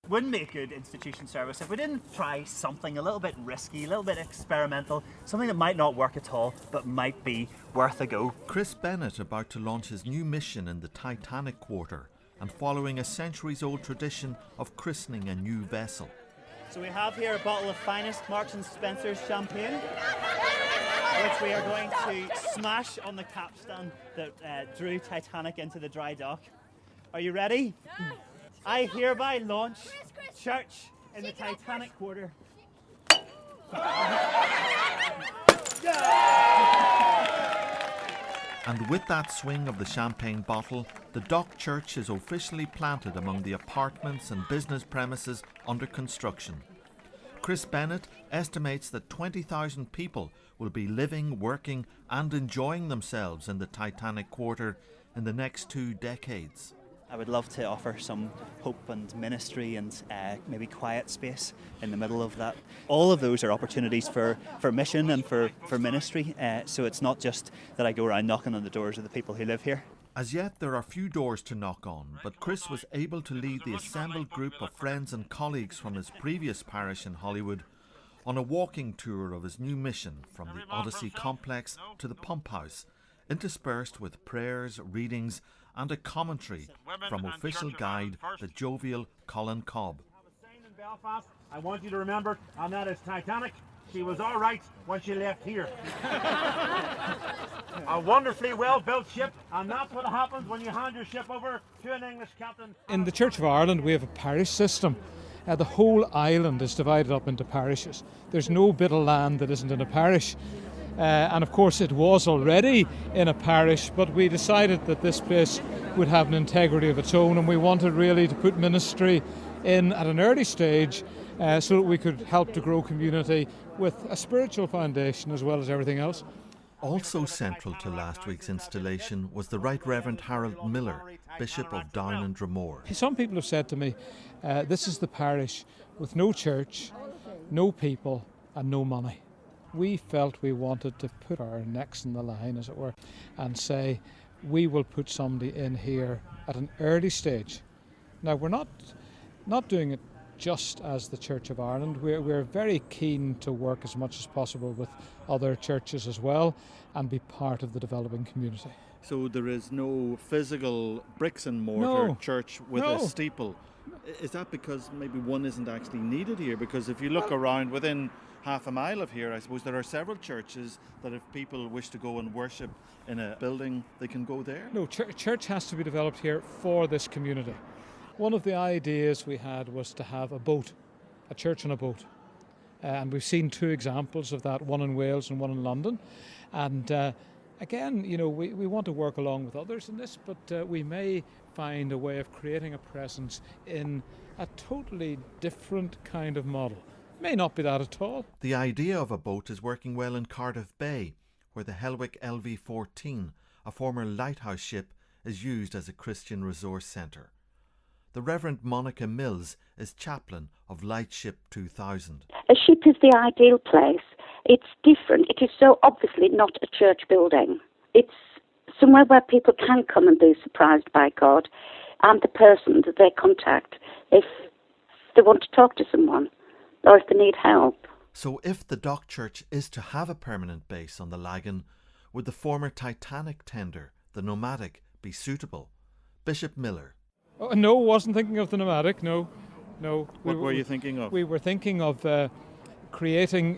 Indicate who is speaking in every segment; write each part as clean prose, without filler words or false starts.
Speaker 1: Wouldn't be a good institution service if we didn't try something a little bit risky, a little bit experimental, something that might not work at all, but might be worth a go.
Speaker 2: Chris Bennett about to launch his new mission in the Titanic Quarter and following a centuries-old tradition of christening a new vessel.
Speaker 1: So we have here a bottle of finest Marks & Spencer's champagne, which we are going to smash on the capstan that drew Titanic into the dry dock. Are you ready?
Speaker 3: Yes.
Speaker 1: I hereby launch Church in the Titanic Quarter.
Speaker 2: And with that swing of the champagne bottle, the dock church is officially planted among the apartments and business premises under construction. Chris Bennett estimates that 20,000 people will be living, working and enjoying themselves in the Titanic Quarter in the next 2 decades.
Speaker 1: I would love to offer some hope and ministry and maybe quiet space in the middle of that. All of those are opportunities for mission and for ministry, so it's not just that I go around knocking on the doors of the people who live here.
Speaker 2: As yet there are few doors to knock on, but Chris was able to lead the assembled group of friends and colleagues from his previous parish in Hollywood on a walking tour of his new mission from the Odyssey complex to the pump house, interspersed with prayers, readings and a commentary from official guide, the jovial Colin Cobb.
Speaker 4: In Belfast, I want you to remember, and that is Titanic. She was all right when she left here. A wonderfully well-built ship, and that's what happens when you hand your ship over to an English captain.
Speaker 5: In the Church of Ireland, we have a parish system. The whole island is divided up into parishes. There's no bit of land that isn't in a parish. And of course it was already in a parish, but we decided that this place would have an integrity of its own, and we wanted really to put ministry in at an early stage so that we could help to grow community with a spiritual foundation as well as everything else.
Speaker 2: Also central to last week's installation was the Right Reverend Harold Miller, Bishop of Down and Dromore.
Speaker 5: Some people have said to me, this is the parish with no church, no people and no money. We felt we wanted to put our necks in the line, as it were, and say we will put somebody in here at an early stage. Now, we're not doing it just as the Church of Ireland. We're very keen to work as much as possible with other churches as well and be part of the developing community.
Speaker 2: So there is no physical bricks and mortar church with a steeple. Is that because maybe one isn't actually needed here? Because if you look around within half a mile of here, I suppose there are several churches that if people wish to go and worship in a building, they can go there?
Speaker 5: No, church has to be developed here for this community. One of the ideas we had was to have a boat, a church on a boat. And we've seen 2 examples of that, one in Wales and one in London. And again, you know, we want to work along with others in this, but we may find a way of creating a presence in a totally different kind of model. May not be that at all.
Speaker 2: The idea of a boat is working well in Cardiff Bay, where the Helwick LV-14, a former lighthouse ship, is used as a Christian resource centre. The Reverend Monica Mills is chaplain of Lightship 2000.
Speaker 6: A ship is the ideal place. It's different. It is so obviously not a church building. It's somewhere where people can come and be surprised by God and the person that they contact if they want to talk to someone or if they need help.
Speaker 2: So if the dock church is to have a permanent base on the Lagan, would the former Titanic tender, the Nomadic, be suitable? Bishop Miller.
Speaker 5: Oh, no, wasn't thinking of the Nomadic, no.
Speaker 2: What were you thinking of?
Speaker 5: We were thinking of creating,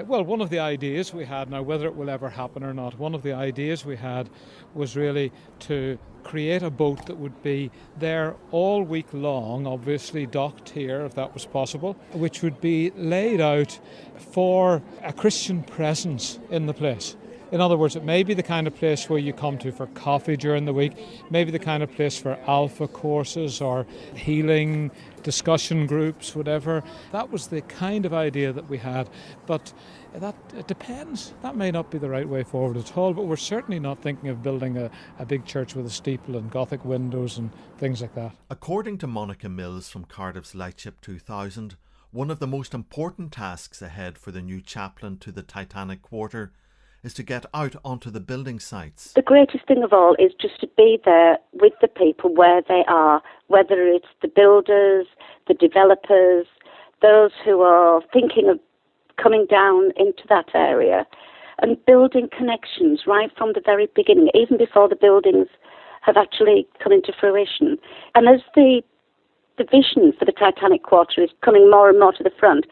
Speaker 5: one of the ideas we had, now whether it will ever happen or not, one of the ideas we had was really to create a boat that would be there all week long, obviously docked here if that was possible, which would be laid out for a Christian presence in the place. In other words, it may be the kind of place where you come to for coffee during the week, maybe the kind of place for alpha courses or healing discussion groups, whatever. That was the kind of idea that we had, but it depends. That may not be the right way forward at all, but we're certainly not thinking of building a big church with a steeple and Gothic windows and things like that.
Speaker 2: According to Monica Mills from Cardiff's Lightship 2000, one of the most important tasks ahead for the new chaplain to the Titanic Quarter is to get out onto the building sites.
Speaker 6: The greatest thing of all is just to be there with the people where they are, whether it's the builders, the developers, those who are thinking of coming down into that area, and building connections right from the very beginning, even before the buildings have actually come into fruition. And as the vision for the Titanic Quarter is coming more and more to the front,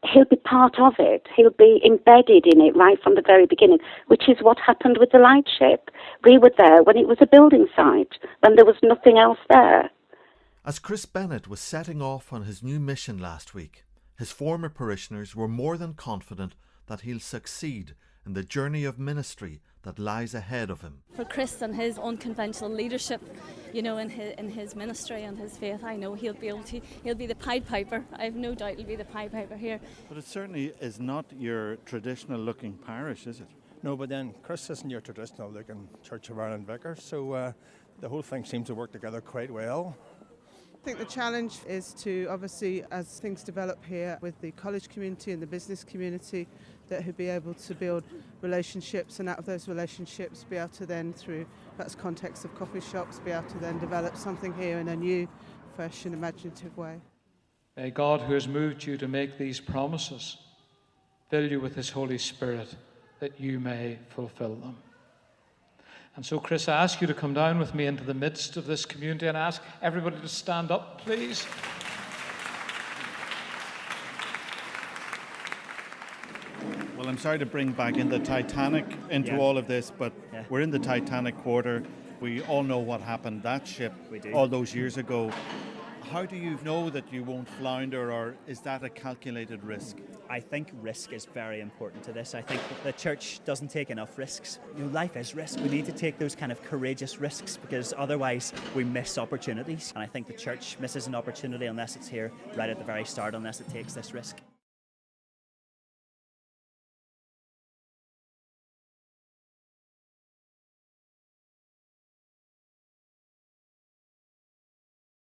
Speaker 6: he'll be part of it. He'll be embedded in it right from the very beginning, which is what happened with the lightship. We were there when it was a building site, when there was nothing else there.
Speaker 2: As Chris Bennett was setting off on his new mission last week, his former parishioners were more than confident that he'll succeed in the journey of ministry that lies ahead of him.
Speaker 3: For Chris and his unconventional leadership, in his ministry and his faith, I know he'll be the Pied Piper. I have no doubt he'll be the Pied Piper here.
Speaker 7: But it certainly is not your traditional looking parish, is it?
Speaker 8: No, but then Chris isn't your traditional looking Church of Ireland vicar, so the whole thing seems to work together quite well.
Speaker 9: I think the challenge is to, obviously, as things develop here with the college community and the business community, that he'll be able to build relationships, and out of those relationships be able to then, through that's context of coffee shops, be able to then develop something here in a new, fresh and imaginative way.
Speaker 5: May God, who has moved you to make these promises, fill you with his Holy Spirit that you may fulfill them. And so, Chris, I ask you to come down with me into the midst of this community, and ask everybody to stand up, please.
Speaker 7: Well, I'm sorry to bring back in the Titanic into all of this, but we're in the Titanic Quarter. We all know what happened that ship all those years ago. How do you know that you won't flounder, or is that a calculated risk?
Speaker 1: I think risk is very important to this. I think the church doesn't take enough risks. Life is risk. We need to take those kind of courageous risks, because otherwise we miss opportunities. And I think the church misses an opportunity unless it's here right at the very start, unless it takes this risk.